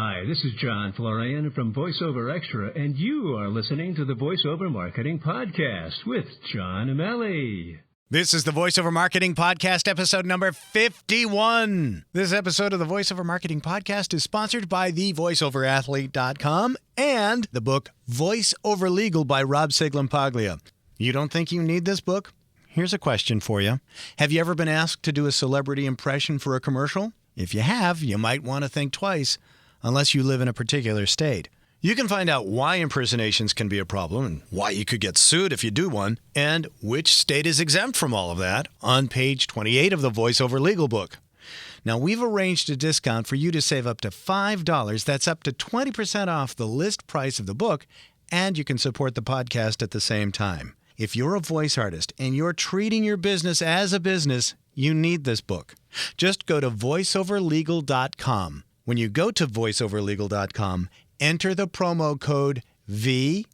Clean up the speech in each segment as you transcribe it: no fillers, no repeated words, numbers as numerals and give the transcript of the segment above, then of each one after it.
Hi, this is John Florian from VoiceOver Extra, and you are listening to the VoiceOver Marketing Podcast with John Amelli. This is the VoiceOver Marketing Podcast, episode number 51. This episode of the VoiceOver Marketing Podcast is sponsored by thevoiceoverathlete.com and the book Voice Over Legal by Rob Siglampaglia. You don't think you need this book? Here's a question for you. Have you ever been asked to do a celebrity impression for a commercial? If you have, you might want to think twice, unless you live in a particular state. You can find out why impersonations can be a problem and why you could get sued if you do one, and which state is exempt from all of that on page 28 of the VoiceOver Legal book. Now, we've arranged a discount for you to save up to $5. That's up to 20% off the list price of the book, and you can support the podcast at the same time. If you're a voice artist and you're treating your business as a business, you need this book. Just go to voiceoverlegal.com. When you go to voiceoverlegal.com, enter the promo code VMP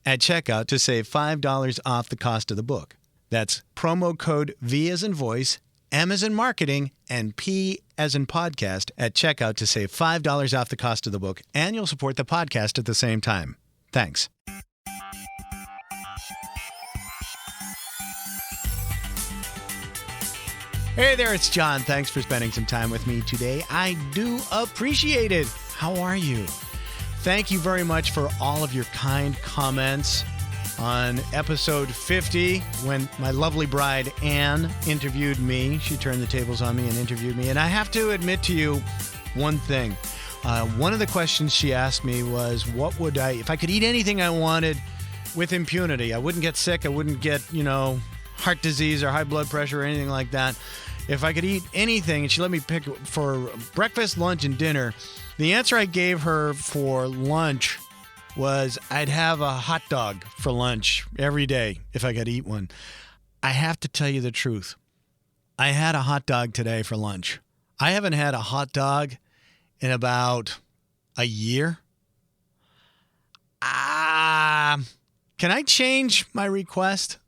at checkout to save $5 off the cost of the book. That's promo code V as in voice, M as in marketing, and P as in podcast at checkout to save $5 off the cost of the book, and you'll support the podcast at the same time. Thanks. Hey there, it's John. Thanks for spending some time with me today. I do appreciate it. How are you? Thank you very much for all of your kind comments on episode 50 when my lovely bride, Anne, interviewed me. She turned the tables on me and interviewed me. And I have to admit to you one thing. One of the questions she asked me was, if I could eat anything I wanted with impunity, I wouldn't get sick, I wouldn't get, heart disease or high blood pressure or anything like that. If I could eat anything, and she let me pick for breakfast, lunch, and dinner, the answer I gave her for lunch was I'd have a hot dog for lunch every day if I could eat one. I have to tell you the truth. I had a hot dog today for lunch. I haven't had a hot dog in about a year. Can I change my request?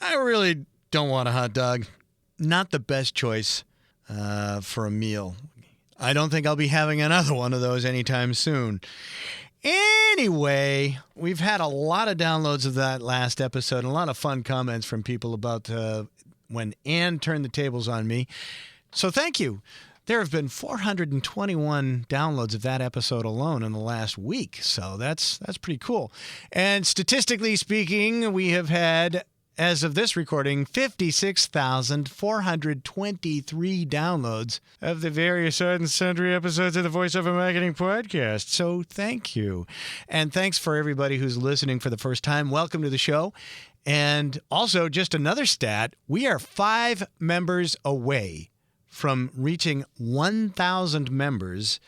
I really don't want a hot dog. Not the best choice for a meal. I don't think I'll be having another one of those anytime soon. Anyway, we've had a lot of downloads of that last episode and a lot of fun comments from people about when Anne turned the tables on me. So thank you. There have been 421 downloads of that episode alone in the last week, so that's pretty cool. And statistically speaking, we have had, as of this recording, 56,423 downloads of the various odd and sundry episodes of the VoiceOver Marketing Podcast. So thank you. And thanks for everybody who's listening for the first time. Welcome to the show. And also, just another stat, we are 5 members away from reaching 1,000 members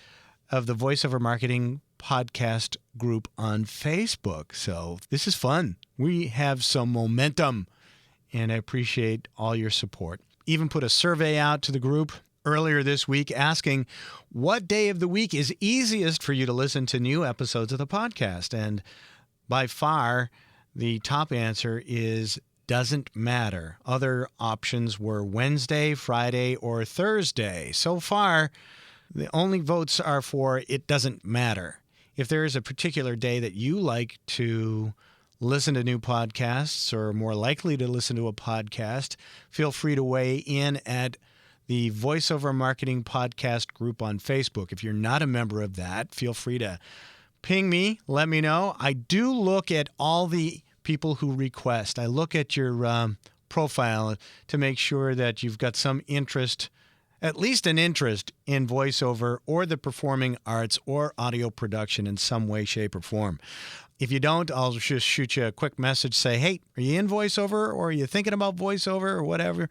of the VoiceOver Marketing Podcast group on Facebook. So this is fun. We have some momentum, and I appreciate all your support. Even put a survey out to the group earlier this week asking what day of the week is easiest for you to listen to new episodes of the podcast. And by far, the top answer is doesn't matter. Other options were Wednesday, Friday, or Thursday. So far, the only votes are for it doesn't matter. If there is a particular day that you like to listen to new podcasts or more likely to listen to a podcast, feel free to weigh in at the VoiceOver Marketing Podcast group on Facebook. If you're not a member of that, feel free to ping me, let me know. I do look at all the people who request. I look at your profile to make sure that you've got some interest, at least an interest in voiceover or the performing arts or audio production in some way, shape, or form. If you don't, I'll just shoot you a quick message, say, hey, are you in voiceover or are you thinking about voiceover or whatever?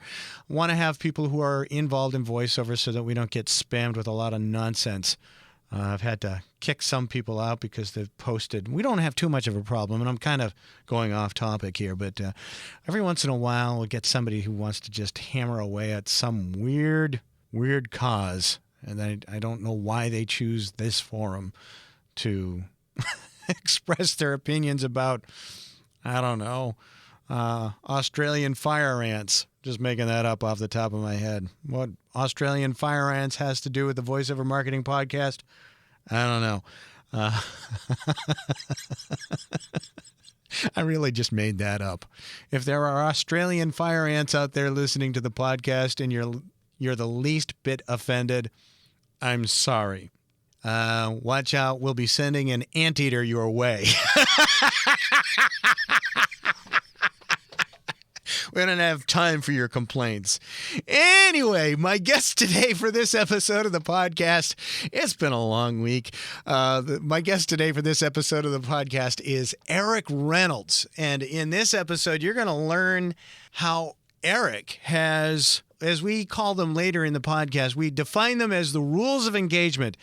I want to have people who are involved in voiceover so that we don't get spammed with a lot of nonsense. I've had to kick some people out because they've posted. We don't have too much of a problem, and I'm kind of going off topic here, but every once in a while we'll get somebody who wants to just hammer away at some weird cause, and I don't know why they choose this forum to express their opinions about, I don't know, Australian fire ants. Just making that up off the top of my head. What Australian fire ants has to do with the voiceover marketing podcast? I don't know. I really just made that up. If there are Australian fire ants out there listening to the podcast and you're the least bit offended, I'm sorry. Watch out. We'll be sending an anteater your way. We don't have time for your complaints. Anyway, my guest today for this episode of the podcast, it's been a long week. My guest today for this episode of the podcast is Erik Reynolds. And in this episode, you're going to learn how Erik has, as we call them later in the podcast, we define them as the rules of engagement.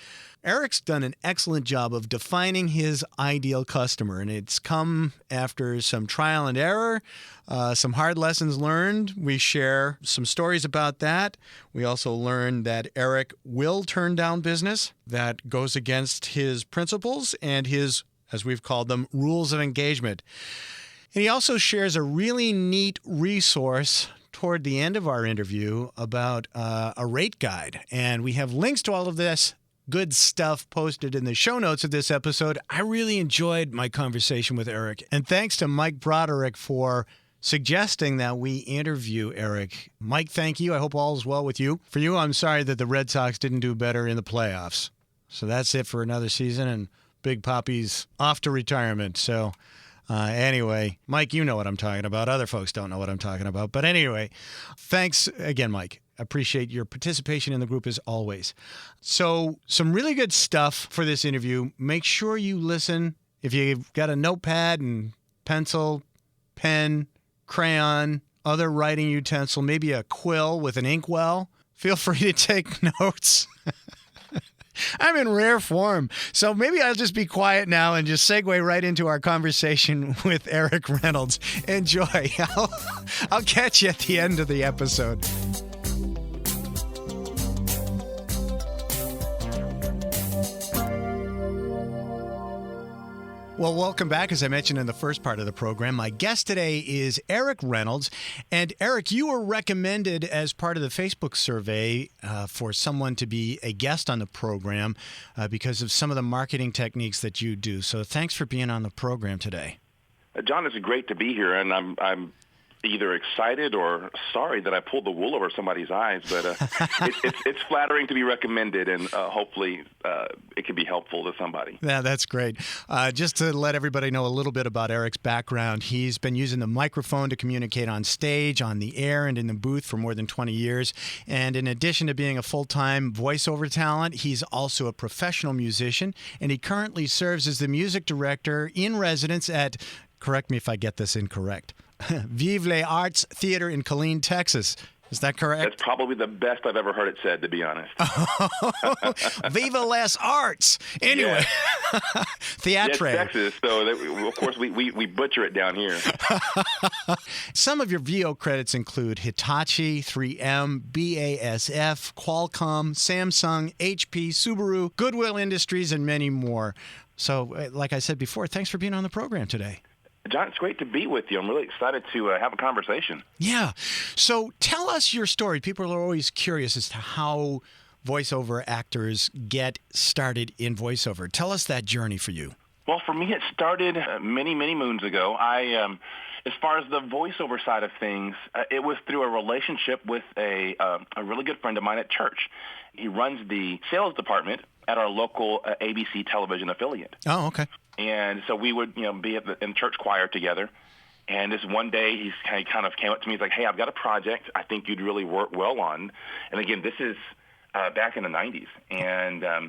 Erik's done an excellent job of defining his ideal customer, and it's come after some trial and error, some hard lessons learned. We share some stories about that. We also learned that Erik will turn down business that goes against his principles and his, as we've called them, rules of engagement. And he also shares a really neat resource toward the end of our interview about a rate guide. And we have links to all of this good stuff posted in the show notes of this episode. I really enjoyed my conversation with Erik. And thanks to Mike Broderick for suggesting that we interview Erik. Mike, thank you. I hope all is well with you. For you, I'm sorry that the Red Sox didn't do better in the playoffs. So that's it for another season, and Big Poppy's off to retirement. So anyway, Mike, you know what I'm talking about. Other folks don't know what I'm talking about. But anyway, thanks again, Mike. Appreciate your participation in the group as always. So some really good stuff for this interview. Make sure you listen. If you've got a notepad and pencil, pen, crayon, other writing utensil, maybe a quill with an inkwell, feel free to take notes. I'm in rare form. So maybe I'll just be quiet now and just segue right into our conversation with Erik Reynolds. Enjoy. I'll catch you at the end of the episode. Well, welcome back. As I mentioned in the first part of the program, my guest today is Erik Reynolds. And Erik, you were recommended as part of the Facebook survey for someone to be a guest on the program because of some of the marketing techniques that you do. So thanks for being on the program today. John, it's great to be here, and I'm either excited or sorry that I pulled the wool over somebody's eyes, but it's flattering to be recommended, and hopefully it can be helpful to somebody. Yeah, that's great. Just to let everybody know a little bit about Erik's background, he's been using the microphone to communicate on stage, on the air, and in the booth for more than 20 years. And in addition to being a full-time voiceover talent, he's also a professional musician, and he currently serves as the music director in residence at, correct me if I get this incorrect, Vive les Arts Theater in Killeen, Texas. Is that correct? That's probably the best I've ever heard it said, to be honest. Vive les Arts. Anyway, theatre. Yeah, Texas, so of course we butcher it down here. Some of your VO credits include Hitachi, 3M, BASF, Qualcomm, Samsung, HP, Subaru, Goodwill Industries, and many more. So, like I said before, thanks for being on the program today. John, it's great to be with you. I'm really excited to have a conversation. Yeah. So tell us your story. People are always curious as to how voiceover actors get started in voiceover. Tell us that journey for you. Well, for me, it started many, many moons ago. As far as the voiceover side of things, it was through a relationship with a really good friend of mine at church. He runs the sales department at our local ABC television affiliate. Oh, okay. And so we would, be in church choir together. And this one day, he kind of came up to me. He's like, "Hey, I've got a project I think you'd really work well on." And again, this is back in the 90s. And I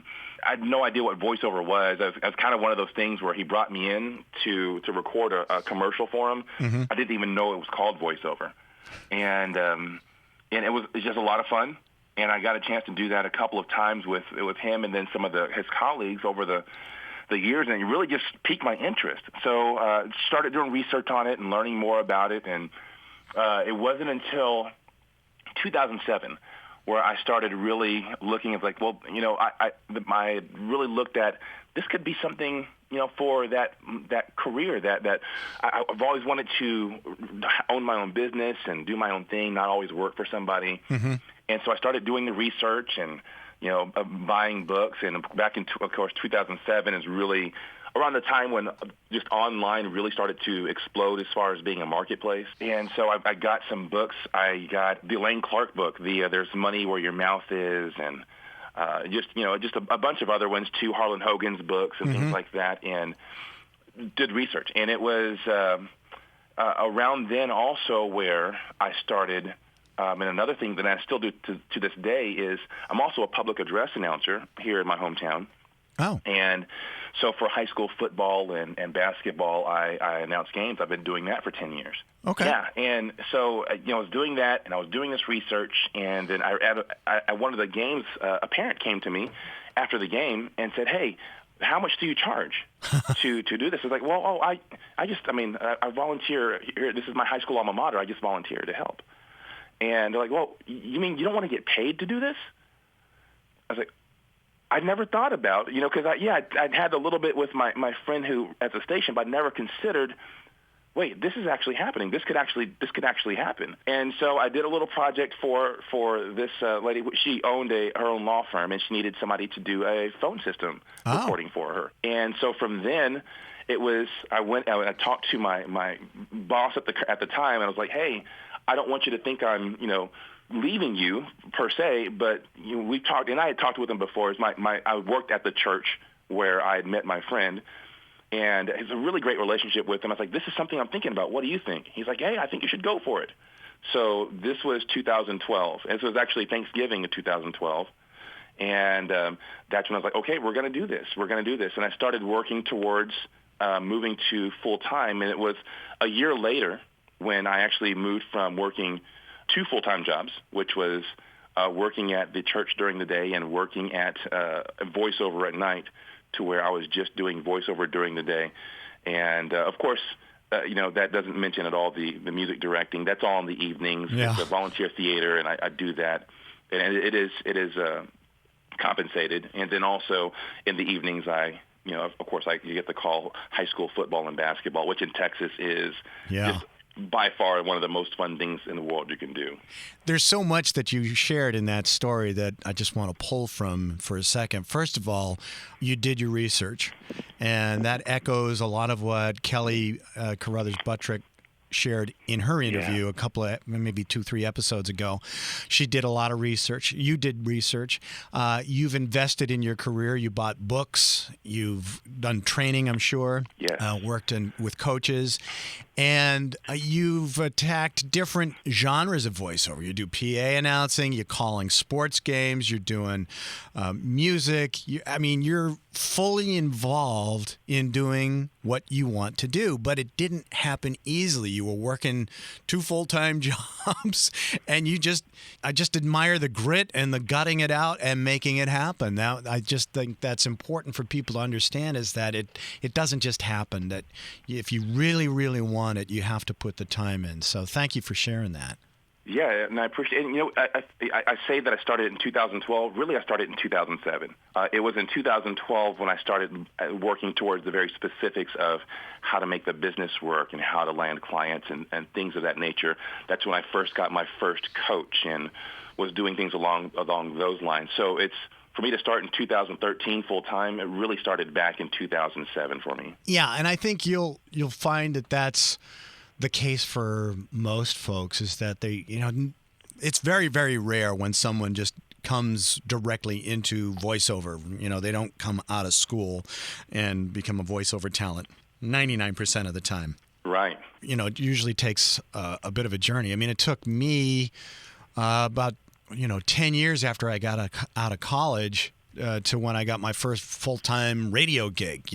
had no idea what voiceover was. I was kind of one of those things where he brought me in to record a commercial for him. Mm-hmm. I didn't even know it was called voiceover. And it was just a lot of fun. And I got a chance to do that a couple of times with him and then some of his colleagues over the years, and it really just piqued my interest. So started doing research on it and learning more about it, and it wasn't until 2007 where I started really looking at I really looked at this could be something for that career that I've always wanted to own my own business and do my own thing, not always work for somebody. Mm-hmm. And so I started doing the research and, buying books. And back in, of course, 2007 is really around the time when just online really started to explode as far as being a marketplace. And so I got some books. I got the Elaine Clark book, There's Money Where Your Mouth Is, and just a bunch of other ones too, Harlan Hogan's books and things like that, and did research. And it was around then also where I started, and another thing that I still do to this day is I'm also a public address announcer here in my hometown. Oh. And so for high school football and basketball, I announce games. I've been doing that for 10 years. Okay. Yeah. And so, I was doing that, and I was doing this research, and then at one of the games, a parent came to me after the game and said, "Hey, how much do you charge to do this?" I was like, "Well, I volunteer here. This is my high school alma mater. I just volunteer to help." And they're like, "Well, you mean you don't want to get paid to do this?" I was like, I'd never thought about, because I'd had a little bit with my friend who at the station, but I never considered, wait, this is actually happening. This could actually happen. And so I did a little project for this lady. She owned her own law firm, and she needed somebody to do a phone system recording for her. And so from then, I talked to my boss at the time, and I was like, hey, I don't want you to think I'm, leaving you per se, but we talked, and I had talked with him before. I worked at the church where I had met my friend, and it's a really great relationship with him. I was like, this is something I'm thinking about. What do you think? He's like, hey, I think you should go for it. So this was 2012. This was actually Thanksgiving of 2012. And that's when I was like, okay, we're going to do this. And I started working towards moving to full-time, and it was a year later when I actually moved from working 2 full-time jobs, which was working at the church during the day and working at voiceover at night, to where I was just doing voiceover during the day. And, of course, that doesn't mention at all the music directing. That's all in the evenings. Yeah. It's a volunteer theater, and I do that. And it is compensated. And then also in the evenings, of course, you get to call high school football and basketball, which in Texas is just by far one of the most fun things in the world you can do. There's so much that you shared in that story that I just want to pull from for a second. First of all, you did your research, and that echoes a lot of what Kelly Carruthers-Buttrick shared in her interview a couple of, maybe 2-3 episodes ago. She did a lot of research. You did research. You've invested in your career. You bought books. You've done training, I'm sure. Yeah. Worked with coaches. And you've attacked different genres of voiceover. You do PA announcing, you're calling sports games, you're doing music. You're fully involved in doing what you want to do, but it didn't happen easily. You were working 2 full-time jobs, and I just admire the grit and the gutting it out and making it happen. Now, I just think that's important for people to understand, is that it doesn't just happen, that if you really, really want it, you have to put the time in. So thank you for sharing that. Yeah, and I appreciate it. I say that I started in 2012. Really, I started in 2007. It was in 2012 when I started working towards the very specifics of how to make the business work and how to land clients and things of that nature. That's when I first got my first coach and was doing things along those lines. So for me to start in 2013 full-time, it really started back in 2007 for me. Yeah, and I think you'll find that that's the case for most folks, is that they, it's very, very rare when someone just comes directly into voiceover. They don't come out of school and become a voiceover talent 99% of the time. Right. It usually takes a bit of a journey. It took me about 10 years after I got out of college to when I got my first full-time radio gig,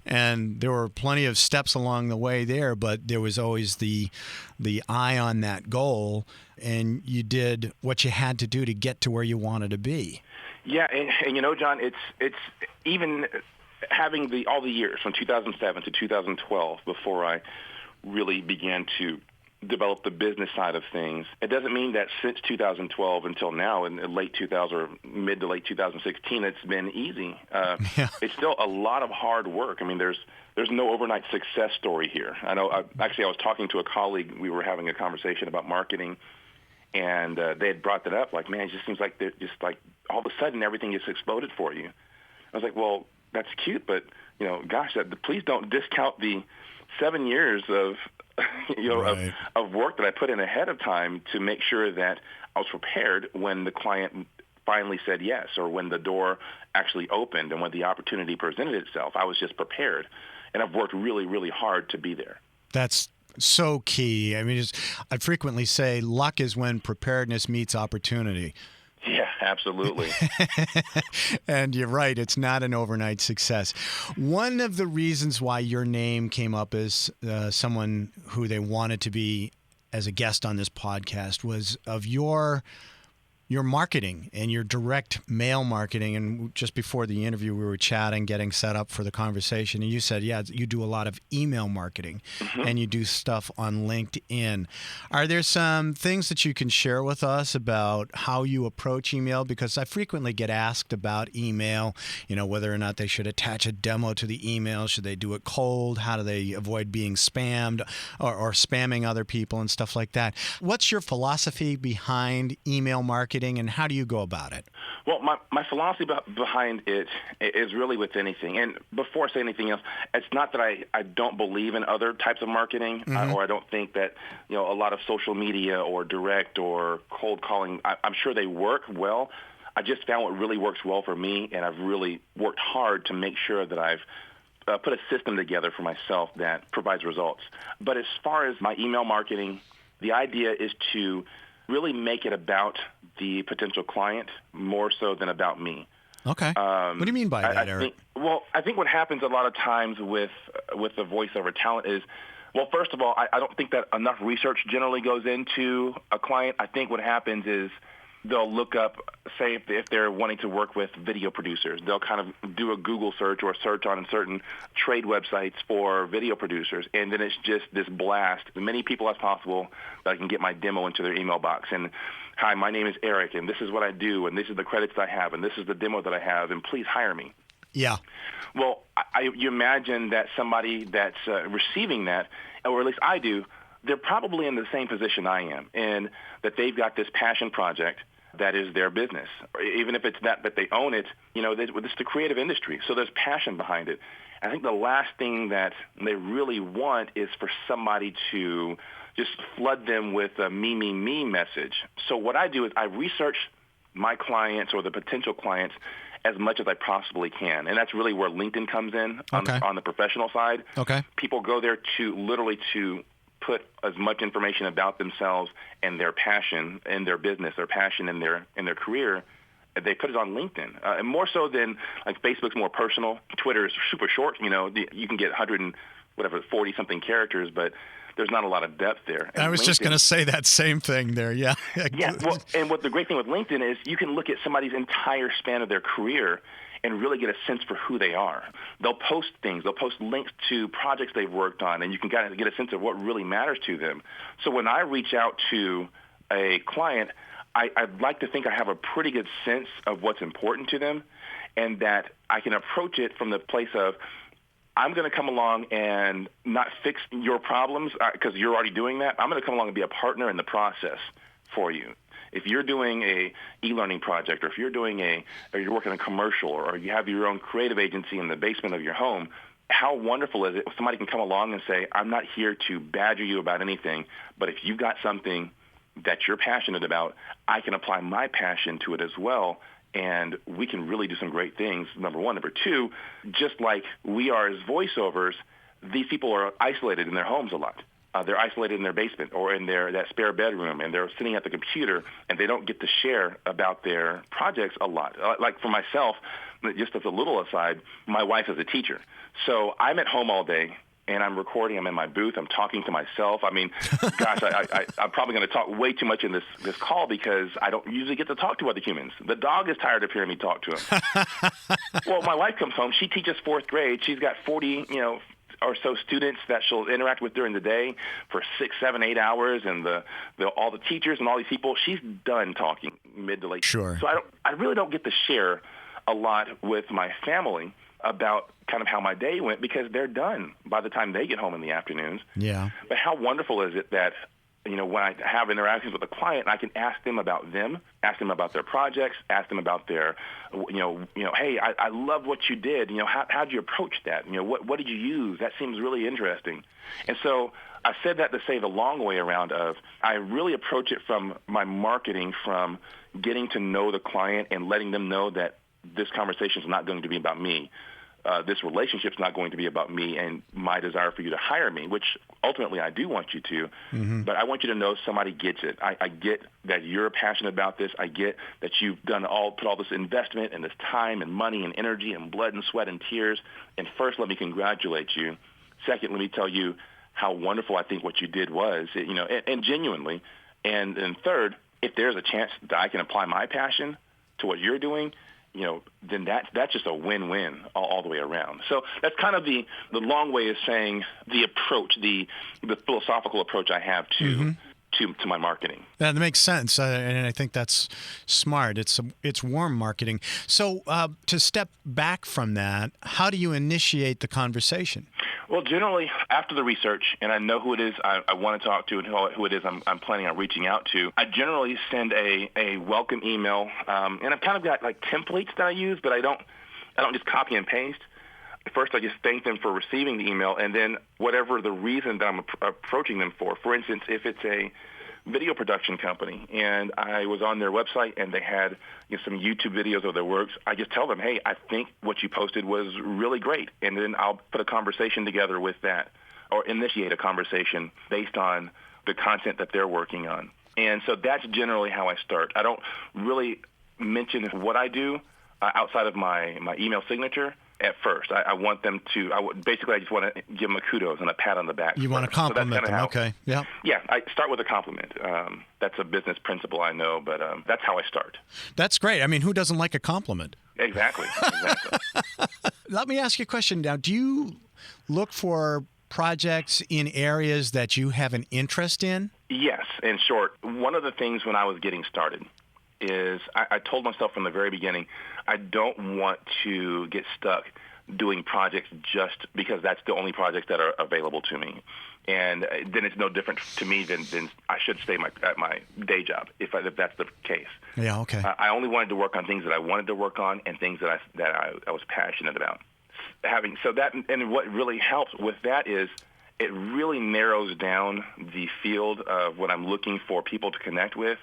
and there were plenty of steps along the way there, but there was always the eye on that goal, and you did what you had to do to get to where you wanted to be. Yeah, and John, it's even having all the years from 2007 to 2012 before I really began to develop the business side of things. It doesn't mean that since 2012 until now, in late 2000 or mid to late 2016, it's been easy. Yeah. It's still a lot of hard work. I mean, there's no overnight success story here. I know. Actually, I was talking to a colleague. We were having a conversation about marketing, and they had brought that up. Like, man, it just seems like they're just like all of a sudden everything just exploded for you. I was like, well, that's cute, but gosh, please don't discount the 7 years of Right. of work that I put in ahead of time to make sure that I was prepared when the client finally said yes, or when the door actually opened and when the opportunity presented itself. I was just prepared, and I've worked really, really hard to be there. That's so key. I mean, I frequently say luck is when preparedness meets opportunity. Yeah, absolutely. And you're right. It's not an overnight success. One of the reasons why your name came up as someone who they wanted to be as a guest on this podcast was of your marketing and your direct mail marketing. And just before the interview, we were chatting, getting set up for the conversation. And you said, yeah, you do a lot of email marketing and you do stuff on LinkedIn. Are there some things that you can share with us about how you approach email? Because I frequently get asked about email, whether or not they should attach a demo to the email. Should they do it cold? How do they avoid being spammed or spamming other people and stuff like that? What's your philosophy behind email marketing? And how do you go about it? Well, my philosophy behind it is really with anything. And before I say anything else, it's not that I don't believe in other types of marketing, or I don't think that a lot of social media or direct or cold calling, I'm sure they work well. I just found what really works well for me, and I've really worked hard to make sure that I've put a system together for myself that provides results. But as far as my email marketing, the idea is to really make it about the potential client more so than about me. Okay. What do you mean by that, Eric? I think what happens a lot of times with the voiceover talent is, well, first of all, I don't think that enough research generally goes into a client. I think what happens is they'll look up, say, if they're wanting to work with video producers, they'll kind of do a Google search or a search on certain trade websites for video producers, and then it's just this blast, as many people as possible that I can get my demo into their email box. And, hi, my name is Eric, and this is what I do, and this is the credits I have, and this is the demo that I have, and please hire me. Yeah. Well, you imagine that somebody that's receiving that, or at least I do, they're probably in the same position I am, in that they've got this passion project that is their business. Even if it's that they own it, it's the creative industry, so there's passion behind it. I think the last thing that they really want is for somebody to just flood them with a me, me, me message. So what I do is I research my clients or the potential clients as much as I possibly can. And that's really where LinkedIn comes in on the professional side. Okay. People go there to put as much information about themselves and their passion in their business, their passion in their career. They put it on LinkedIn, and more so than like Facebook's more personal. Twitter is super short. You can get 40 something characters, but there's not a lot of depth there. And I was just going to say that same thing there. Yeah. Yeah. Well, and what the great thing with LinkedIn is you can look at somebody's entire span of their career and really get a sense for who they are. They'll post things. They'll post links to projects they've worked on, and you can kind of get a sense of what really matters to them. So when I reach out to a client, I'd like to think I have a pretty good sense of what's important to them, and that I can approach it from the place of, I'm going to come along and not fix your problems because you're already doing that. I'm going to come along and be a partner in the process for you. If you're doing a e-learning project, or if you're working on a commercial, or you have your own creative agency in the basement of your home, how wonderful is it if somebody can come along and say, I'm not here to badger you about anything, but if you've got something that you're passionate about, I can apply my passion to it as well, and we can really do some great things, number one. Number two, just like we are as voiceovers, these people are isolated in their homes a lot. They're isolated in their basement or in that spare bedroom, and they're sitting at the computer, and they don't get to share about their projects a lot. Like for myself, just as a little aside, my wife is a teacher. So I'm at home all day, and I'm recording. I'm in my booth. I'm talking to myself. I mean, gosh, I'm probably going to talk way too much in this call because I don't usually get to talk to other humans. The dog is tired of hearing me talk to him. Well, my wife comes home. She teaches fourth grade. She's got 40, or so students that she'll interact with during the day for 6, 7, 8 hours, and all the teachers and all these people, she's done talking mid to late. Sure. So I really don't get to share a lot with my family about kind of how my day went because they're done by the time they get home in the afternoons. Yeah. But how wonderful is it that, when I have interactions with a client, I can ask them about them, ask them about their projects, ask them about their, hey, I love what you did. How did you approach that? What did you use? That seems really interesting. And so I said that to say the long way around of I really approach it from my marketing, from getting to know the client and letting them know that this conversation is not going to be about me. This relationship's not going to be about me and my desire for you to hire me, which ultimately I do want you to. Mm-hmm. But I want you to know somebody gets it. I get that you're passionate about this. I get that you've put all this investment and this time and money and energy and blood and sweat and tears. And first, let me congratulate you. Second, let me tell you how wonderful I think what you did was, and genuinely. And then third, if there's a chance that I can apply my passion to what you're doing, then that's just a win-win all the way around. So that's kind of the long way of saying the approach, the philosophical approach I have to my marketing. That makes sense, and I think that's smart. It's warm marketing. So to step back from that, how do you initiate the conversation? Well, generally, after the research, and I know who it is I want to talk to and who it is I'm planning on reaching out to, I generally send a welcome email, and I've kind of got like templates that I use, but I don't just copy and paste. First, I just thank them for receiving the email, and then whatever the reason that I'm approaching them for. For instance, if it's a video production company, and I was on their website and they had some YouTube videos of their works, I just tell them, hey, I think what you posted was really great, and then I'll put a conversation together with that or initiate a conversation based on the content that they're working on. And so that's generally how I start. I don't really mention what I do outside of my email signature at first. I want them to, I just want to give them a kudos and a pat on the back. You want to compliment them, okay. Yeah. Yeah, I start with a compliment. That's a business principle, I know, but that's how I start. That's great. I mean, who doesn't like a compliment? Exactly. Let me ask you a question now. Do you look for projects in areas that you have an interest in? Yes, in short. One of the things when I was getting started is I told myself from the very beginning, I don't want to get stuck doing projects just because that's the only projects that are available to me. And then it's no different to me than I should stay at my day job if that's the case. Yeah, okay. I only wanted to work on things that I wanted to work on and things that I was passionate about. And what really helps with that is it really narrows down the field of what I'm looking for people to connect with.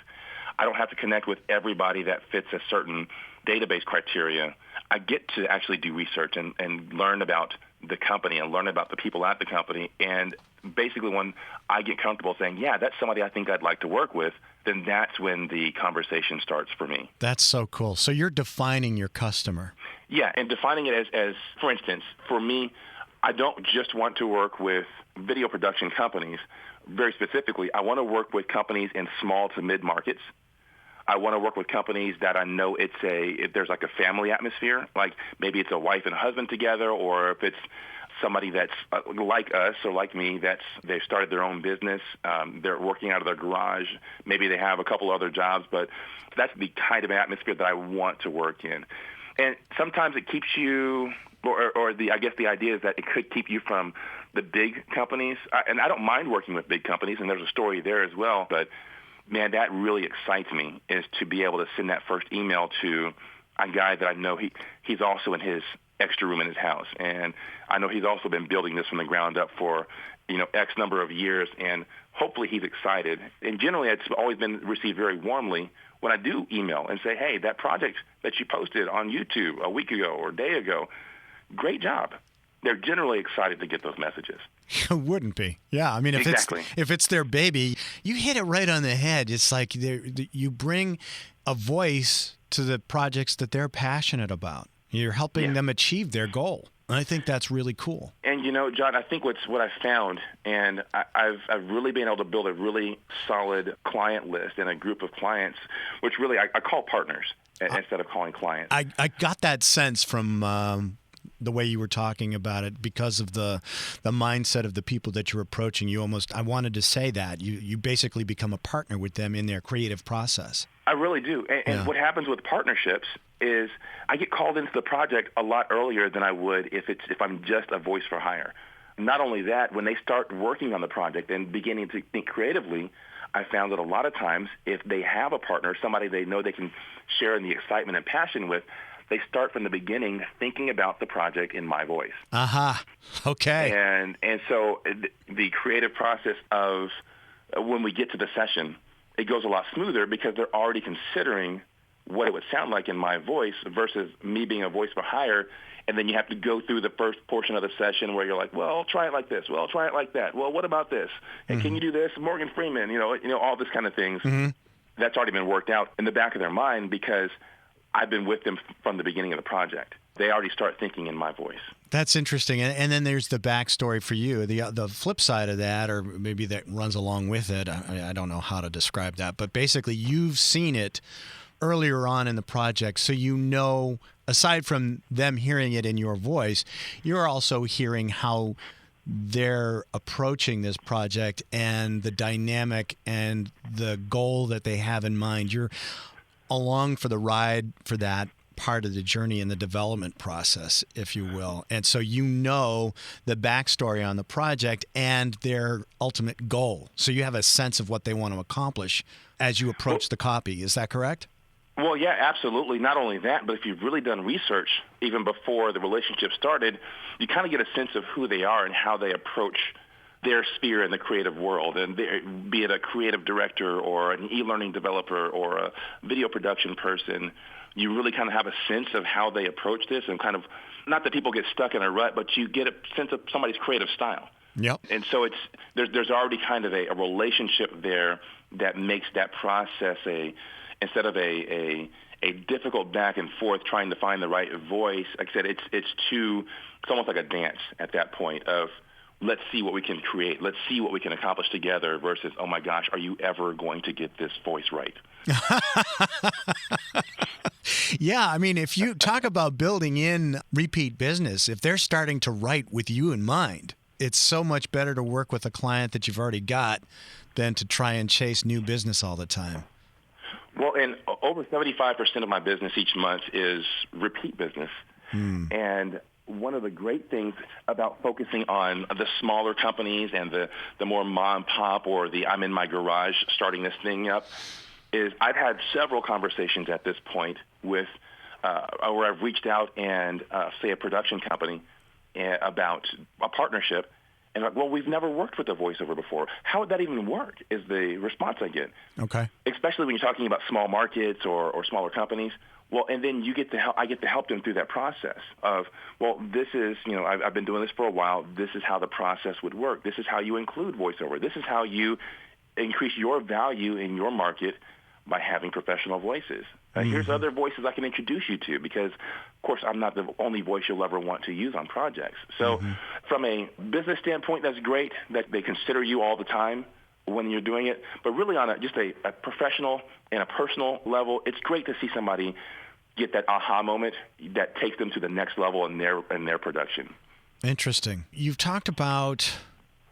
I don't have to connect with everybody that fits a certain database criteria. I get to actually do research and learn about the company and learn about the people at the company. And basically when I get comfortable saying, yeah, that's somebody I think I'd like to work with, then that's when the conversation starts for me. That's so cool. So you're defining your customer. Yeah, and defining it as for instance, for me, I don't just want to work with video production companies. Very specifically, I want to work with companies in small to mid markets. I want to work with companies that I know if there's like a family atmosphere, like maybe it's a wife and husband together, or if it's somebody that's like us or like me, they've started their own business, they're working out of their garage, maybe they have a couple other jobs, but that's the kind of atmosphere that I want to work in. And sometimes it keeps you, I guess the idea is that it could keep you from the big companies, and I don't mind working with big companies, and there's a story there as well, but man, that really excites me, is to be able to send that first email to a guy that I know he's also in his extra room in his house. And I know he's also been building this from the ground up for, X number of years, and hopefully he's excited. And generally, it's always been received very warmly when I do email and say, hey, that project that you posted on YouTube a week ago or a day ago, great job. They're generally excited to get those messages. It wouldn't be. Yeah, I mean, if it's their baby, you hit it right on the head. It's like you bring a voice to the projects that they're passionate about. You're helping them achieve their goal. And I think that's really cool. And, John, I think what I've found, and I've really been able to build a really solid client list and a group of clients, which really I call partners instead of calling clients. I got that sense from the way you were talking about it because of the mindset of the people that you're approaching. I wanted to say that. You basically become a partner with them in their creative process. I really do. And what happens with partnerships is I get called into the project a lot earlier than I would if I'm just a voice for hire. Not only that, when they start working on the project and beginning to think creatively, I found that a lot of times if they have a partner, somebody they know they can share in the excitement and passion with, they start from the beginning thinking about the project in my voice. Aha. Okay. And so the creative process of when we get to the session, it goes a lot smoother because they're already considering what it would sound like in my voice versus me being a voice for hire. And then you have to go through the first portion of the session where you're like, well, try it like this. Well, try it like that. Well, what about this? And can you do this? Morgan Freeman, all this kind of things. That's already been worked out in the back of their mind because I've been with them from the beginning of the project. They already start thinking in my voice. That's interesting. And then there's the backstory for you. The flip side of that, or maybe that runs along with it, I don't know how to describe that, but basically you've seen it earlier on in the project, so you know, aside from them hearing it in your voice, you're also hearing how they're approaching this project and the dynamic and the goal that they have in mind. You're along for the ride for that part of the journey in the development process, if you will. And so you know the backstory on the project and their ultimate goal. So you have a sense of what they want to accomplish as you approach the copy. Is that correct? Well, yeah, absolutely. Not only that, but if you've really done research even before the relationship started, you kind of get a sense of who they are and how they approach their sphere in the creative world, and be it a creative director or an e-learning developer or a video production person, you really kind of have a sense of how they approach this and kind of, not that people get stuck in a rut, but you get a sense of somebody's creative style. Yep. And so there's already kind of a relationship there that makes that process instead of a difficult back and forth trying to find the right voice. Like I said, it's almost like a dance at that point of, let's see what we can create. Let's see what we can accomplish together versus, oh, my gosh, are you ever going to get this voice right? Yeah, I mean, if you talk about building in repeat business, if they're starting to write with you in mind, it's so much better to work with a client that you've already got than to try and chase new business all the time. Well, and over 75% of my business each month is repeat business. And one of the great things about focusing on the smaller companies and the more mom and pop or the I'm in my garage starting this thing up is I've had several conversations at this point with where I've reached out and say a production company about a partnership. And like, well, we've never worked with a voiceover before. How would that even work is the response I get. Okay. Especially when you're talking about small markets or smaller companies. Well, and then I get to help them through that process of, well, this is, I've been doing this for a while. This is how the process would work. This is how you include voiceover. This is how you increase your value in your market by having professional voices. Here's other voices I can introduce you to because, of course, I'm not the only voice you'll ever want to use on projects. So from a business standpoint, that's great that they consider you all the time when you're doing it. But really on just a professional and a personal level, it's great to see somebody get that aha moment that takes them to the next level in their production. Interesting. You've talked about,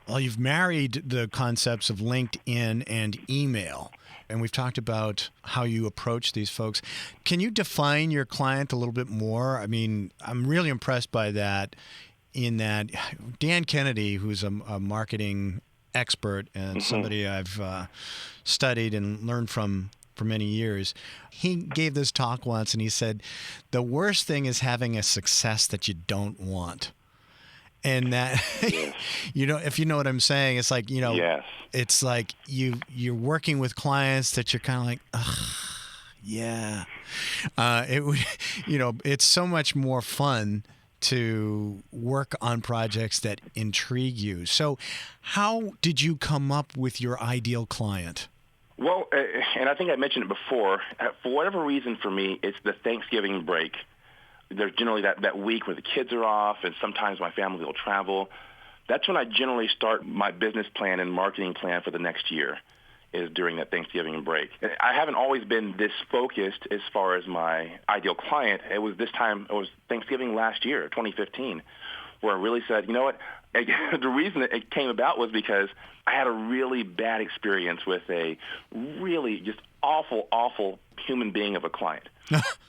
you've married the concepts of LinkedIn and email. And we've talked about how you approach these folks. Can you define your client a little bit more? I mean, I'm really impressed by that in that Dan Kennedy, who's a marketing expert and somebody I've studied and learned from for many years, he gave this talk once and he said, the worst thing is having a success that you don't want. And that, if you know what I'm saying, it's like, it's like you're working with clients that you're kind of like, ugh, yeah. It would, it's so much more fun to work on projects that intrigue you. So how did you come up with your ideal client? Well, and I think I mentioned it before, for whatever reason for me, it's the Thanksgiving break. There's generally that week where the kids are off and sometimes my family will travel. That's when I generally start my business plan and marketing plan for the next year. is during that Thanksgiving break. And I haven't always been this focused as far as my ideal client. It was Thanksgiving last year, 2015, where I really said, you know what, the reason it came about was because I had a really bad experience with a really just awful human being of a client.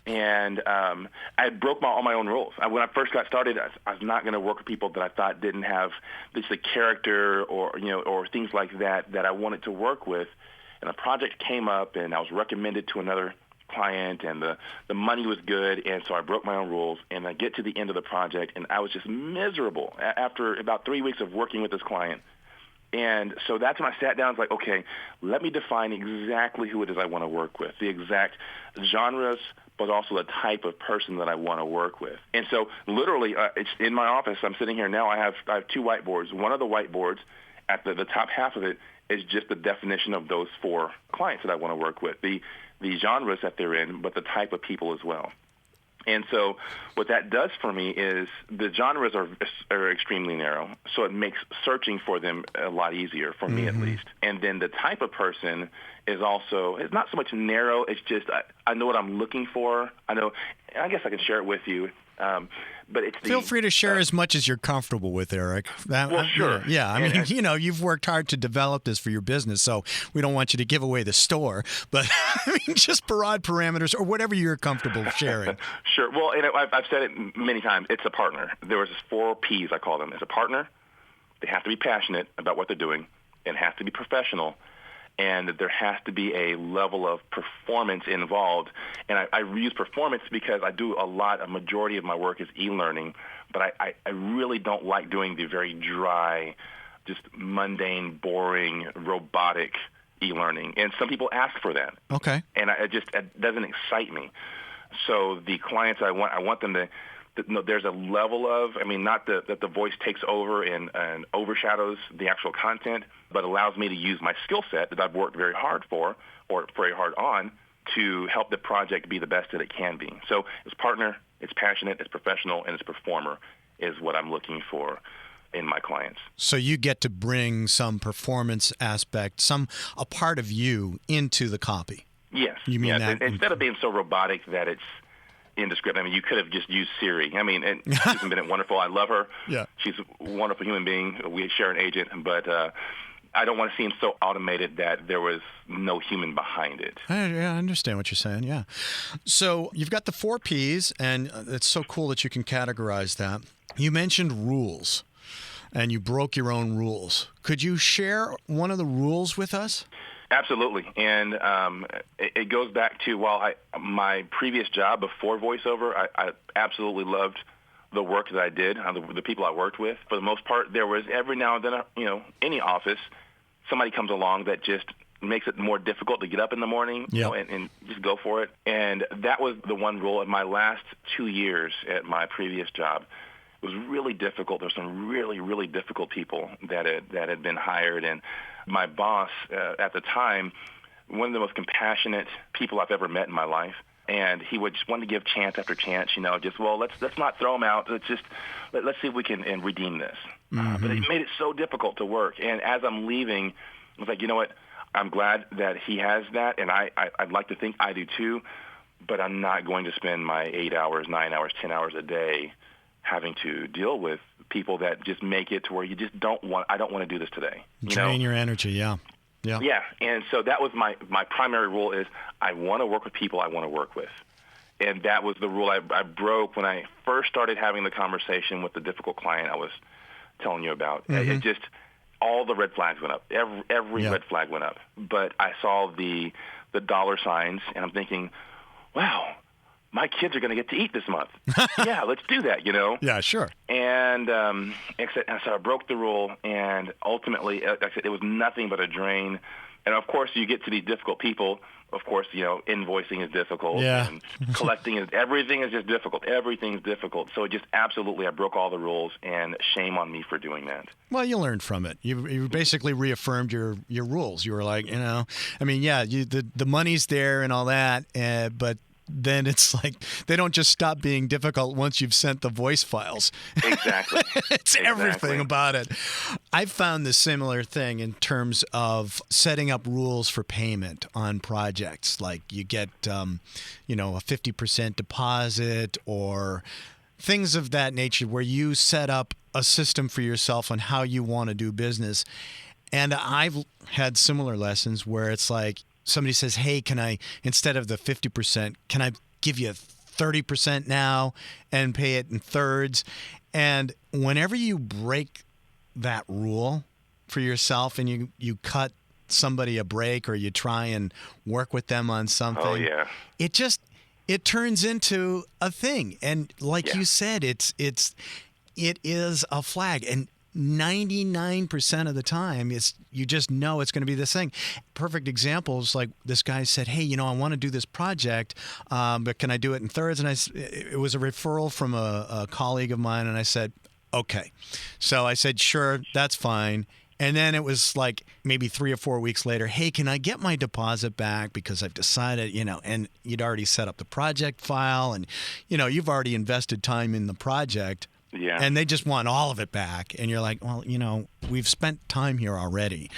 And I broke all my own rules. When I first got started, I was not going to work with people that I thought didn't have the character or things like that I wanted to work with. And a project came up, and I was recommended to another client, and the money was good, and so I broke my own rules. And I get to the end of the project, and I was just miserable after about 3 weeks of working with this client. And so that's when I sat down and was like, okay, let me define exactly who it is I want to work with, the exact genres, but also the type of person that I want to work with. And so literally, it's in my office. I'm sitting here now. I have 2 whiteboards. One of the whiteboards, at the top half of it, is just the definition of those 4 clients that I want to work with, the genres that they're in, but the type of people as well. And so what that does for me is the genres are extremely narrow, so it makes searching for them a lot easier, for me at least. And then the type of person is also, it's not so much narrow, it's just I know what I'm looking for. I guess I can share it with you. But feel free to share as much as you're comfortable with, Erik. Well, sure. Yeah, I mean, you've worked hard to develop this for your business, so we don't want you to give away the store. But I mean, just broad parameters or whatever you're comfortable sharing. Sure. Well, I've said it many times. It's a partner. There was 4 P's, I call them. It's a partner. They have to be passionate about what they're doing, and have to be professional. And there has to be a level of performance involved. And I use performance because a majority of my work is e-learning, but I really don't like doing the very dry, just mundane, boring, robotic e-learning. And some people ask for that. Okay. And it doesn't excite me. So the clients I want them to, there's a level of, not that the voice takes over and overshadows the actual content, but allows me to use my skill set that I've worked very hard for or very hard on to help the project be the best that it can be. So it's partner, it's passionate, it's professional, and it's performer is what I'm looking for in my clients. So you get to bring some performance aspect, a part of you into the copy. Yes. You mean that? Instead of being so robotic that it's indescript. You could have just used Siri. And she's been wonderful. I love her. Yeah. She's a wonderful human being. We share an agent, but I don't want to seem so automated that there was no human behind it. I understand what you're saying, yeah. So you've got the 4 Ps, and it's so cool that you can categorize that. You mentioned rules, and you broke your own rules. Could you share one of the rules with us? Absolutely, and it goes back to my previous job before voiceover. I absolutely loved the work that I did, the people I worked with. For the most part, there was every now and then, any office, somebody comes along that just makes it more difficult to get up in the morning, and just go for it. And that was the one rule in my last 2 years at my previous job. It was really difficult. There's some really, really difficult people that had been hired. And my boss at the time, one of the most compassionate people I've ever met in my life. And he would just want to give chance after chance, let's not throw them out. Let's see if we can redeem this. But it made it so difficult to work. And as I'm leaving, I was like, you know what? I'm glad that he has that, and I'd like to think I do too. But I'm not going to spend my 8 hours, 9 hours, 10 hours a day having to deal with people that just make it to where you just I don't want to do this today. Drain your energy, yeah. Yeah, and so that was my primary rule is I want to work with people I want to work with. And that was the rule I broke when I first started having the conversation with the difficult client I was telling you about. It just, all the red flags went up. Every red flag went up. But I saw the dollar signs, and I'm thinking, wow, my kids are going to get to eat this month. Yeah, let's do that, Yeah, sure. And so I broke the rule, and ultimately, like I said, it was nothing but a drain. And, of course, you get to these difficult people. Of course, invoicing is difficult. Yeah. And everything is just difficult. Everything's difficult. So just absolutely, I broke all the rules, and shame on me for doing that. Well, you learned from it. You basically reaffirmed your rules. You were like, the money's there and all that, but then it's like they don't just stop being difficult once you've sent the voice files. Exactly. It's everything about it. I've found the similar thing in terms of setting up rules for payment on projects. Like you get, a 50% deposit or things of that nature where you set up a system for yourself on how you want to do business. And I've had similar lessons where it's like somebody says, hey, can I, instead of the 50%, can I give you 30% now and pay it in thirds? And whenever you break that rule for yourself and you cut somebody a break or you try and work with them on something, it turns into a thing. And like you said, it is a flag. And 99% of the time, you just know it's going to be this thing. Perfect example is like this guy said, hey, I want to do this project, but can I do it in thirds? And it was a referral from a colleague of mine, and I said, okay. So I said, sure, that's fine. And then it was like maybe 3 or 4 weeks later, hey, can I get my deposit back because I've decided, and you'd already set up the project file and, you've already invested time in the project. Yeah. And they just want all of it back. And you're like, well, we've spent time here already.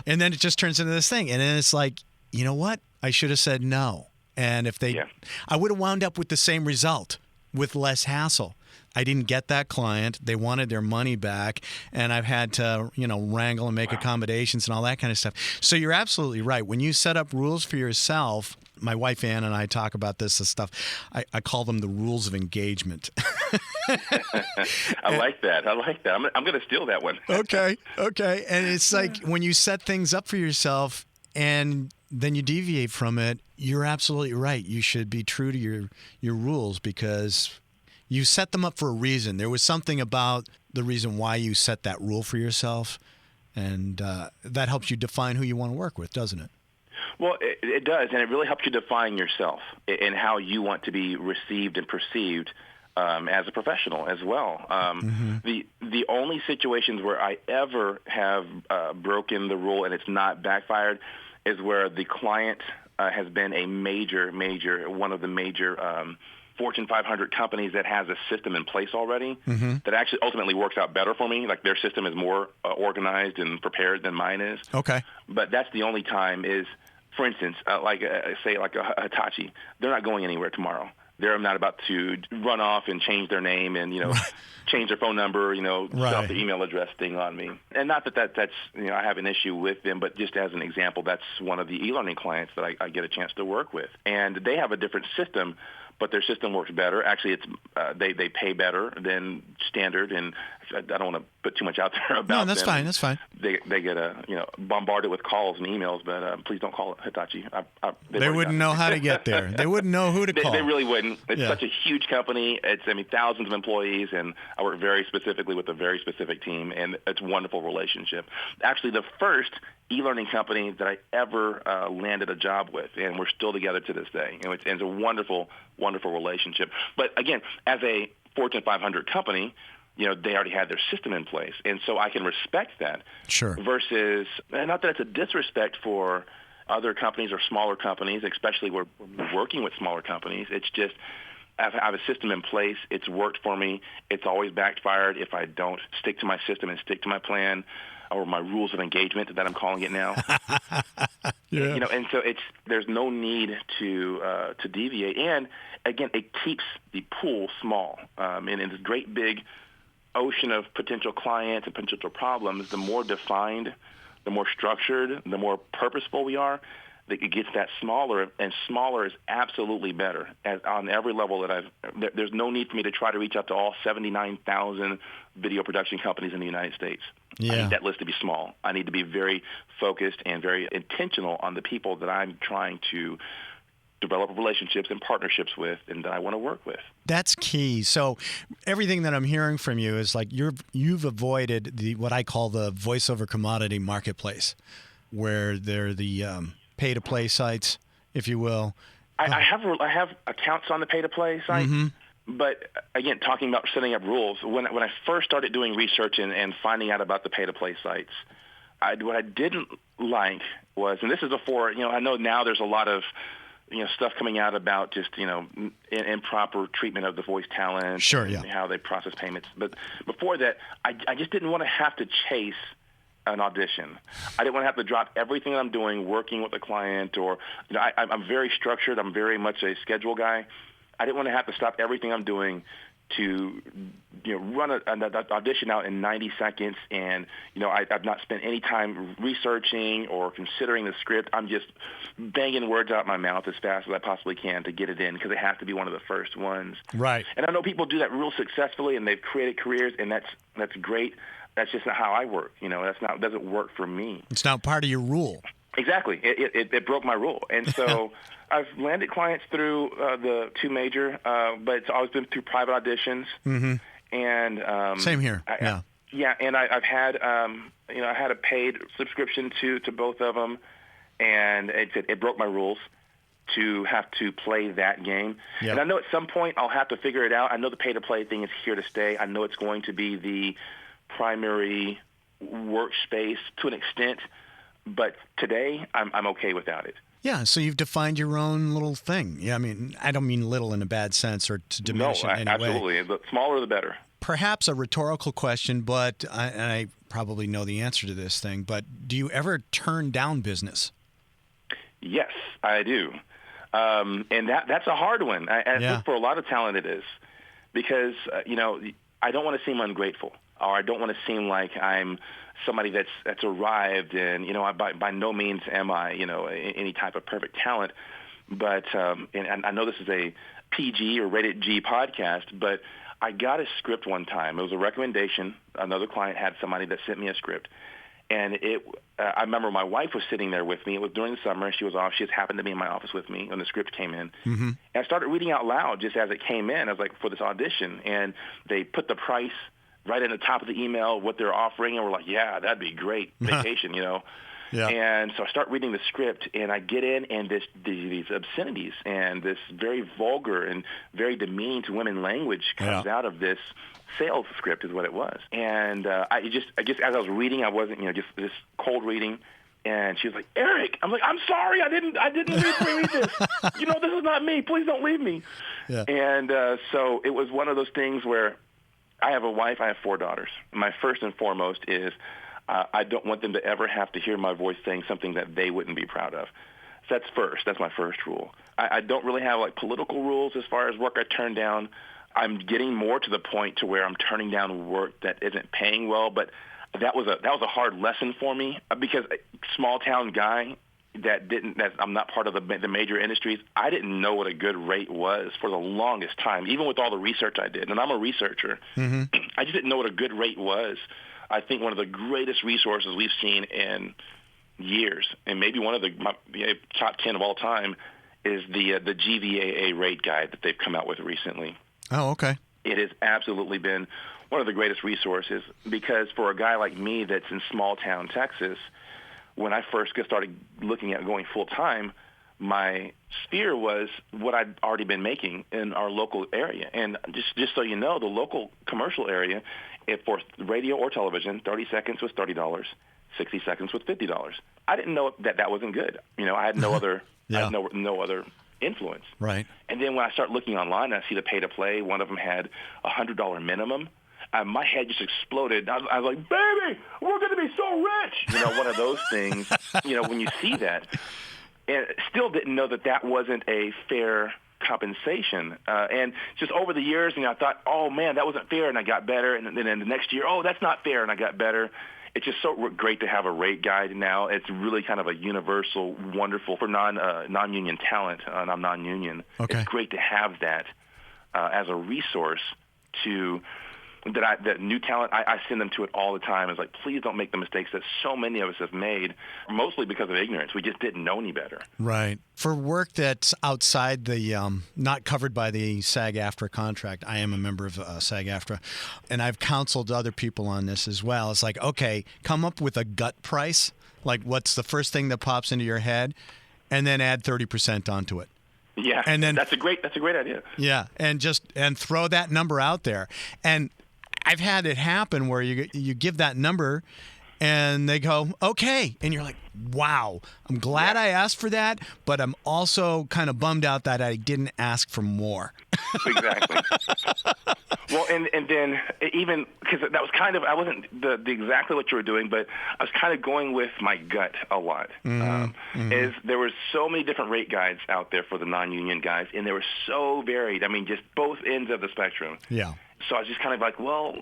And then it just turns into this thing. And then it's like, you know what? I should have said no. And if I would have wound up with the same result with less hassle. I didn't get that client. They wanted their money back. And I've had to, wrangle and make accommodations and all that kind of stuff. So you're absolutely right. When you set up rules for yourself, my wife Ann and I talk about this stuff. I call them the rules of engagement. I like that. I'm going to steal that one. Okay. And it's like when you set things up for yourself and then you deviate from it, you're absolutely right. You should be true to your rules because you set them up for a reason. There was something about the reason why you set that rule for yourself, and that helps you define who you want to work with, doesn't it? Well, it does, and it really helps you define yourself and how you want to be received and perceived as a professional as well. The only situations where I ever have broken the rule and it's not backfired is where the client has been a major, one of the major Fortune 500 companies that has a system in place already that actually ultimately works out better for me. Like their system is more organized and prepared than mine is. Okay. But that's the only time is, for instance, say a Hitachi, they're not going anywhere tomorrow. They're not about to run off and change their name and, change their phone number, drop the email address thing on me. And not that's, I have an issue with them, but just as an example, that's one of the e-learning clients that I get a chance to work with. And they have a different system, but their system works better. Actually, it's they pay better than standard, and I don't want to put too much out there about them. No, that's fine. That's fine. They get bombarded with calls and emails, but please don't call it Hitachi. They wouldn't know how to get there. They wouldn't know who to call. They really wouldn't. It's such a huge company. It's thousands of employees, and I work very specifically with a very specific team, and it's a wonderful relationship. Actually, the first e-learning company that I ever landed a job with, and we're still together to this day. It's a wonderful relationship. But again, as a Fortune 500 company, they already had their system in place, and so I can respect that. Sure. Versus, not that it's a disrespect for other companies or smaller companies, especially we're working with smaller companies. It's just I have a system in place. It's worked for me. It's always backfired if I don't stick to my system and stick to my plan or my rules of engagement that I'm calling it now. And so there's no need to deviate. And again, it keeps the pool small. And in this great big ocean of potential clients and potential problems, the more defined, the more structured, the more purposeful we are, it gets that smaller, and smaller is absolutely better. On every level there's no need for me to try to reach out to all 79,000 video production companies in the United States. Yeah. I need that list to be small. I need to be very focused and very intentional on the people that I'm trying to develop relationships and partnerships with and that I want to work with. That's key. So everything that I'm hearing from you is like you've avoided what I call the voice-over commodity marketplace, where they're the pay-to-play sites, if you will. I have accounts on the pay-to-play site, but again, talking about setting up rules, when I first started doing research and finding out about the pay-to-play sites, what I didn't like was, and this is before, I know now there's a lot of stuff coming out about just, improper treatment of the voice talent. Sure, yeah. And how they process payments. But before that, I just didn't want to have to chase an audition. I didn't want to have to drop everything that I'm doing, working with a client, or, I'm very structured. I'm very much a schedule guy. I didn't want to have to stop everything I'm doing to run an audition out in 90 seconds, and I've not spent any time researching or considering the script. I'm just banging words out my mouth as fast as I possibly can to get it in, because it has to be one of the first ones. Right. And I know people do that real successfully, and they've created careers, and that's great. That's just not how I work. Doesn't work for me. It's not part of your rule. Exactly. It broke my rule. And so I've landed clients through the two major, but it's always been through private auditions. Mm-hmm. And same here. And I've had I had a paid subscription to both of them, and it broke my rules to have to play that game. Yep. And I know at some point I'll have to figure it out. I know the pay-to-play thing is here to stay. I know it's going to be the primary workspace to an extent. But today, I'm okay without it. Yeah, so you've defined your own little thing. Yeah, I mean, I don't mean little in a bad sense or to diminish it in any absolutely. way. The smaller, the better. Perhaps a rhetorical question, but I probably know the answer to this thing, but do you ever turn down business? Yes, I do. And that's a hard one. I think for a lot of talent it is. Because, I don't want to seem ungrateful, or I don't want to seem like I'm somebody that's arrived, and by no means am I any type of perfect talent, but and I know this is a PG or rated G podcast, but I got a script one time. It was a recommendation. Another client had somebody that sent me a script, and I remember my wife was sitting there with me. It was during the summer. She was off. She just happened to be in my office with me when the script came in. Mm-hmm. And I started reading out loud just as it came in. I was like, for this audition, and they put the price right in the top of the email, what they're offering, and we're like, yeah, that'd be great vacation, Yeah. And so I start reading the script, and I get in, and these obscenities and this very vulgar and very demeaning to women language comes out of this sales script, is what it was. And I guess as I was reading, I wasn't, just this cold reading. And she was like, Eric, I'm like, I'm sorry, I didn't read this. This is not me. Please don't leave me. Yeah. And so it was one of those things where I have a wife. I have 4 daughters. My first and foremost is I don't want them to ever have to hear my voice saying something that they wouldn't be proud of. So that's first. That's my first rule. I don't really have political rules as far as work I turn down. I'm getting more to the point to where I'm turning down work that isn't paying well. But that was a hard lesson for me, because a small town guy that I'm not part of the major industries. I didn't know what a good rate was for the longest time, even with all the research I did. And I'm a researcher. Mm-hmm. I just didn't know what a good rate was. I think one of the greatest resources we've seen in years, and maybe one of the top 10 of all time, is the GVAA rate guide that they've come out with recently. Oh, okay. It has absolutely been one of the greatest resources, because for a guy like me that's in small town Texas, when I first started looking at going full-time, my sphere was what I'd already been making in our local area. And just so you know, the local commercial area, if for radio or television, 30 seconds was $30, 60 seconds was $50. I didn't know that wasn't good. I had no other I had no other influence. Right. And then when I start looking online, I see the pay-to-play. One of them had $100 minimum. My head just exploded. I was like, baby, we're going to be so rich. One of those things, when you see that. And still didn't know that wasn't a fair compensation. And just over the years, I thought, oh, man, that wasn't fair, and I got better. And then the next year, oh, that's not fair, and I got better. It's just so great to have a rate guide now. It's really kind of a universal, wonderful for non-union talent. I'm non-union. Okay. It's great to have that as a resource that new talent, I send them to it all the time. It's like, please don't make the mistakes that so many of us have made, mostly because of ignorance. We just didn't know any better. Right. For work that's outside the, not covered by the SAG-AFTRA contract, I am a member of SAG-AFTRA, and I've counseled other people on this as well. It's like, okay, come up with a gut price, like what's the first thing that pops into your head, and then add 30% onto it. Yeah, and then that's a great idea. Yeah, and throw that number out there. And I've had it happen where you give that number, And they go, okay. And you're like, wow, I'm glad I asked for that, but I'm also kind of bummed out that I didn't ask for more. Exactly. Well, and then even because that was kind of, I wasn't the exactly what you were doing, but I was kind of going with my gut a lot. Is there were so many different rate guides out there for the non-union guys, and they were so varied. I mean, just both ends of the spectrum. Yeah. So I was just kind of like, well,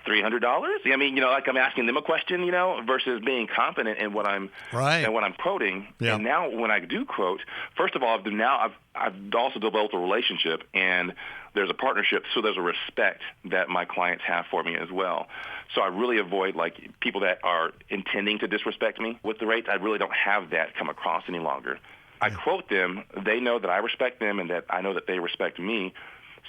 $300? I mean, like I'm asking them a question, versus being confident in what I'm and what I'm quoting. Yeah. And now when I do quote, first of all, I've also developed a relationship, and there's a partnership, so there's a respect that my clients have for me as well. So I really avoid people that are intending to disrespect me with the rates. I really don't have that come across any longer. I quote them. They know that I respect them, and that I know that they respect me.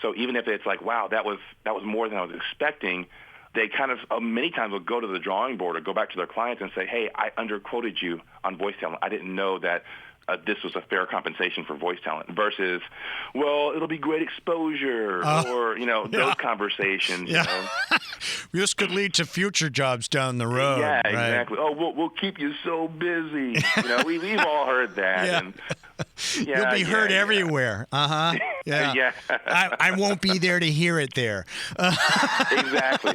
So even if it's like, wow, that was more than I was expecting, they kind of many times will go to the drawing board or go back to their clients and say, hey, I underquoted you on voice talent. I didn't know that this was a fair compensation for voice talent versus, well, it'll be great exposure or, those conversations. Yeah. This could lead to future jobs down the road. Yeah, right? Exactly. Oh, we'll keep you so busy. We've all heard that. Yeah. And, you'll be heard everywhere. Uh-huh. Yeah. Yeah. I won't be there to hear it there. Exactly.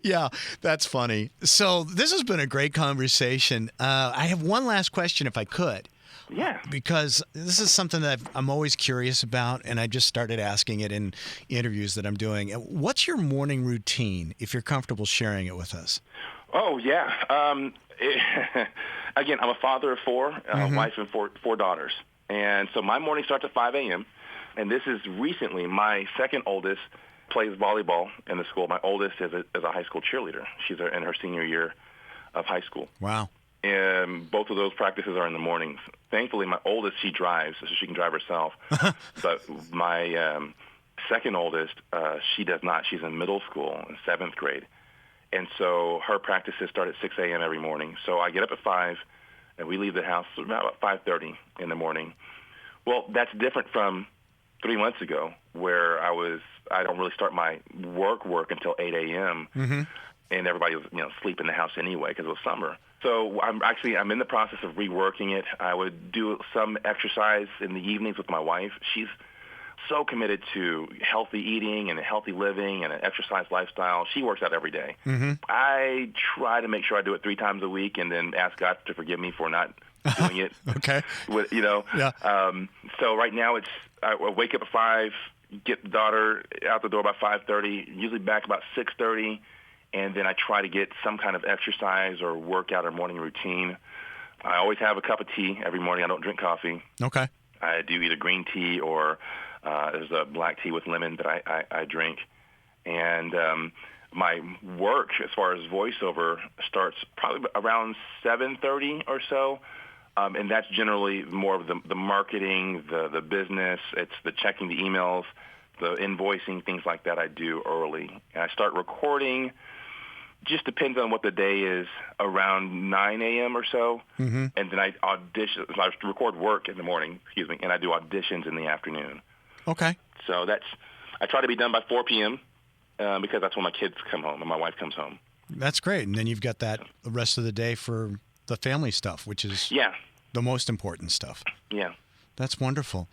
Yeah, that's funny. So this has been a great conversation. I have one last question, if I could. Yeah. Because this is something that I'm always curious about, and I just started asking it in interviews that I'm doing. What's your morning routine, if you're comfortable sharing it with us? Oh, yeah. Again, I'm a father of four, wife and four daughters. And so my morning starts at 5 a.m., and this is recently my second oldest plays volleyball in the school. My oldest is a high school cheerleader. She's in her senior year of high school. Wow. And both of those practices are in the mornings. Thankfully, my oldest, she drives, so she can drive herself. But my second oldest, she does not. She's in middle school in 7th grade. And so her practices start at 6 a.m. every morning. So I get up at 5, and we leave the house about 5:30 in the morning. Well, that's different from 3 months ago, where I don't really start my work until 8 a.m. And everybody was asleep in the house anyway because it was summer. So I'm in the process of reworking it. I would do some exercise in the evenings with my wife. She's so committed to healthy eating and healthy living and an exercise lifestyle. She works out every day. I try to make sure I do it 3 times a week and then ask God to forgive me for not doing it. Okay. Yeah. So right now I wake up at 5, get the daughter out the door about 5:30, usually back about 6:30, and then I try to get some kind of exercise or workout or morning routine. I always have a cup of tea every morning. I don't drink coffee. Okay. I do either green tea or there's a black tea with lemon that I drink. And my work as far as voiceover starts probably around 7:30 or so. And that's generally more of the marketing, the business. It's the checking the emails, the invoicing, things like that I do early. And I start recording, just depends on what the day is, around 9 a.m. or so. And then I record work in the morning, and I do auditions in the afternoon. Okay. So I try to be done by 4 p.m. Because that's when my kids come home and my wife comes home. That's great. And then you've got the rest of the day for the family stuff, which is the most important stuff. Yeah. That's wonderful.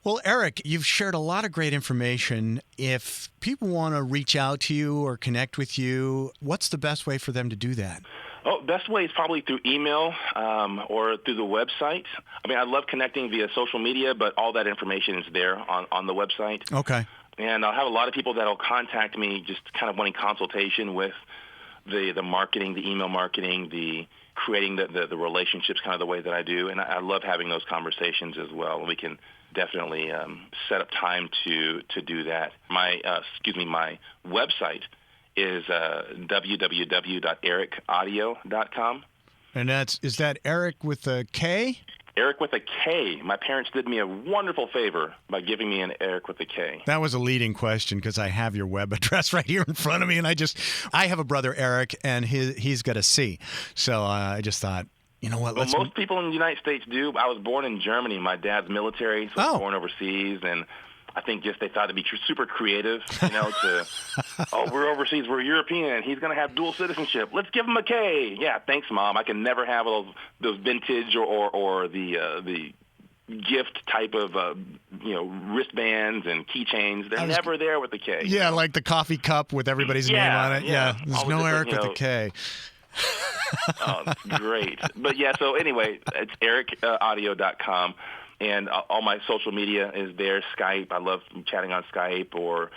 Well, Erik, you've shared a lot of great information. If people want to reach out to you or connect with you, what's the best way for them to do that? Oh, best way is probably through email or through the website. I mean, I love connecting via social media, but all that information is there on the website. Okay. And I'll have a lot of people that will contact me just kind of wanting consultation with the marketing, the email marketing, the creating the relationships kind of the way that I do. And I love having those conversations as well. And we can definitely set up time to do that. My website is www.erikaudio.com. And is that Erik with a K? Erik with a K. My parents did me a wonderful favor by giving me an Erik with a K. That was a leading question because I have your web address right here in front of me, and I have a brother, Erik, and he's got a C. So I just thought, you know what? Well, most people in the United States do. I was born in Germany. My dad's military, so I was born overseas, and I think just they thought it'd be super creative, to, we're overseas, we're European, he's going to have dual citizenship. Let's give him a K. Yeah, thanks, Mom. I can never have those vintage or the gift type of, wristbands and keychains. They're never there with the K. Yeah, like the coffee cup with everybody's name on it. Yeah, there's no Eric with the K. Oh, great. But yeah, so anyway, it's ericaudio.com, and all my social media is there. Skype, I love chatting on Skype, or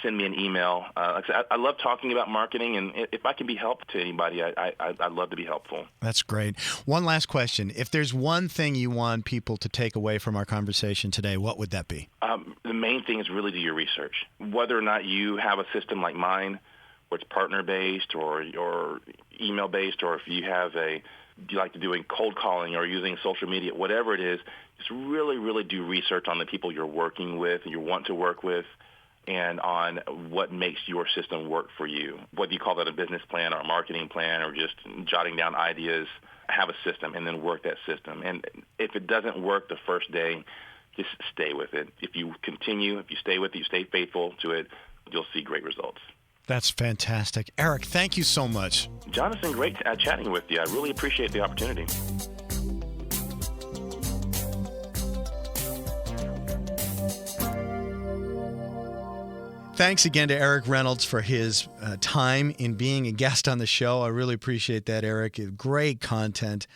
send me an email. Like I said, I love talking about marketing, and if I can be help to anybody, I'd love to be helpful. That's great. One last question. If there's one thing you want people to take away from our conversation today, what would that be? The main thing is really do your research. Whether or not you have a system like mine, where it's partner-based or email-based, or if you like to doing cold calling or using social media, whatever it is, just really, really do research on the people you're working with, you want to work with, and on what makes your system work for you. Whether you call that a business plan or a marketing plan or just jotting down ideas, have a system and then work that system. And if it doesn't work the first day, just stay with it. If you continue, if you stay with it, you stay faithful to it, you'll see great results. That's fantastic. Eric, thank you so much. Jonathan, great chatting with you. I really appreciate the opportunity. Thanks again to Erik Reynolds for his time in being a guest on the show. I really appreciate that, Eric. Great content.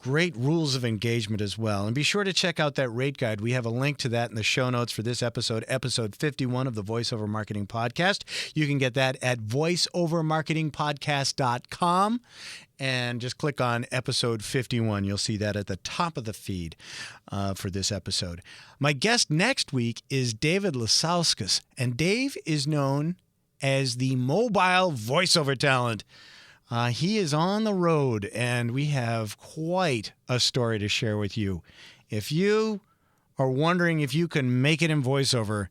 Great rules of engagement as well. And be sure to check out that rate guide. We have a link to that in the show notes for this episode 51 of the Voiceover Marketing Podcast. You can get that at voiceovermarketingpodcast.com and just click on episode 51. You'll see that at the top of the feed for this episode. My guest next week is David Lasauskas, and Dave is known as the mobile voiceover talent. He is on the road, and we have quite a story to share with you. If you are wondering if you can make it in voiceover,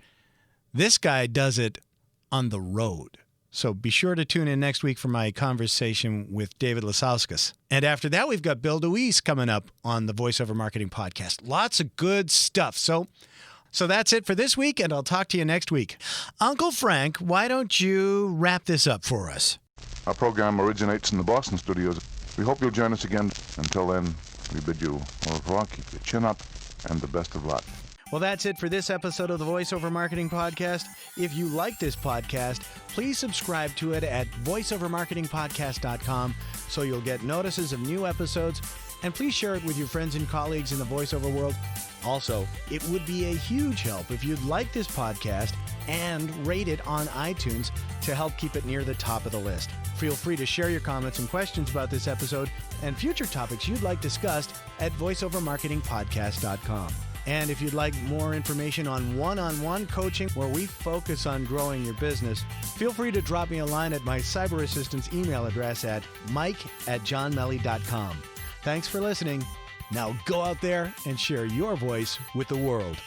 this guy does it on the road. So be sure to tune in next week for my conversation with David Lasauskas. And after that, we've got Bill DeWeese coming up on the Voiceover Marketing Podcast. Lots of good stuff. So that's it for this week, and I'll talk to you next week. Uncle Frank, why don't you wrap this up for us? Our program originates in the Boston studios. We hope you'll join us again. Until then, we bid you au revoir, keep your chin up, and the best of luck. Well, that's it for this episode of the Voiceover Marketing Podcast. If you like this podcast, please subscribe to it at voiceovermarketingpodcast.com so you'll get notices of new episodes, and please share it with your friends and colleagues in the voiceover world. Also, it would be a huge help if you'd like this podcast and rate it on iTunes to help keep it near the top of the list. Feel free to share your comments and questions about this episode and future topics you'd like discussed at voiceovermarketingpodcast.com. And if you'd like more information on one-on-one coaching where we focus on growing your business, feel free to drop me a line at my cyber assistant's email address at mike@johnmelly.com. Thanks for listening. Now go out there and share your voice with the world.